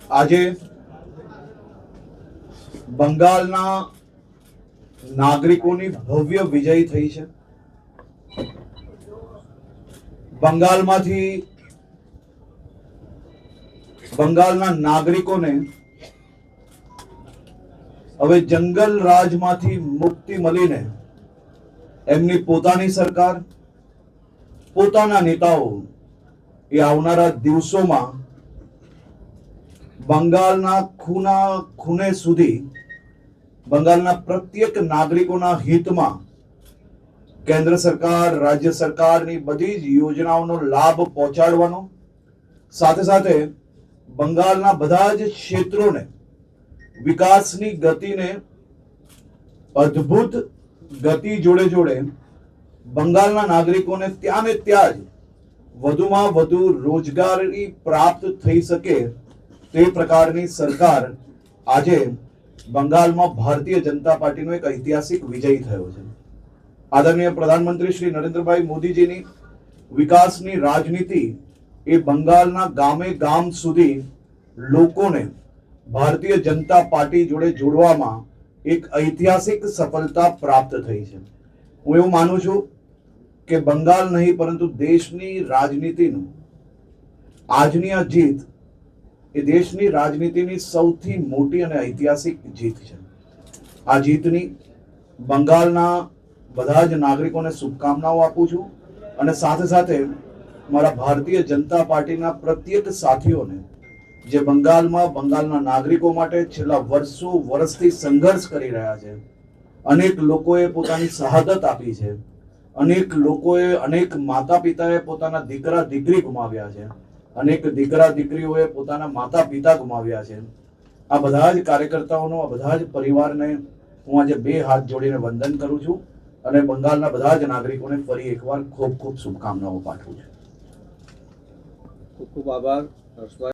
આજે બંગાળના નાગરિકોની ભવ્ય વિજય થઈ છે. બંગાળના નાગરિકોને હવે જંગલ રાજમાંથી મુક્તિ મળીને એમની પોતાની સરકાર, પોતાના નેતાઓ એ આવનારા દિવસોમાં બંગાળના ખૂણે સુધી બંગાળના પ્રત્યેક નાગરિકોના હિતમાં કેન્દ્ર સરકાર, રાજ્ય સરકારની બધી જ યોજનાઓનો લાભ પહોંચાડવાનો, સાથે સાથે બંગાળના બધા જ ક્ષેત્રોને વિકાસની ગતિને અદ્ભુત ગતિ જોડે બંગાળના નાગરિકોને ત્યાં ને ત્યાં જ વધુમાં વધુ રોજગારી પ્રાપ્ત થઈ શકે તે પ્રકારની સરકાર આજે બંગાળમાં ભારતીય જનતા પાર્ટીનો એક ઐતિહાસિક વિજય થયો છે. આદરણીય પ્રધાનમંત્રી શ્રી નરેન્દ્રભાઈ મોદીજીની વિકાસની રાજનીતિ એ બંગાળના ગામે ગામ સુધી લોકોને ભારતીય જનતા પાર્ટી જોડે જોડવામાં એક ઐતિહાસિક સફળતા પ્રાપ્ત થઈ છે. હું એવું માનું છું કે બંગાળ નહીં પરંતુ દેશની રાજનીતિનું આજની આ જીત એ દેશની રાજનીતિની સૌથી મોટી અને ઐતિહાસિક જીત છે. આ જીતની બંગાળના બધા જ નાગરિકોને શુભકામનાઓ આપું છું અને સાથે સાથે મારા ભારતીય જનતા પાર્ટીના પ્રત્યેક સાથીઓને જે બંગાળના નાગરિકો માટે છેલ્લા વર્ષથી સંઘર્ષ કરી રહ્યા છે, અનેક લોકોએ પોતાની શહાદત આપી છે, અનેક માતા પિતાએ પોતાના દીકરા દીકરી ગુમાવ્યા છે, અનેક દીકરા દીકરીઓએ પોતાના માતા પિતા ગુમાવ્યા છે. આ બધા જ કાર્યકર્તાઓનો, આ બધા જ પરિવારને હું આજે બે હાથ જોડીને વંદન કરું છું અને બંગાળના બધા જ નાગરિકોને ફરી એકવાર ખૂબ ખૂબ શુભકામનાઓ પાઠવું છું. ખૂબ ખૂબ આભાર હર્ષભાઈ.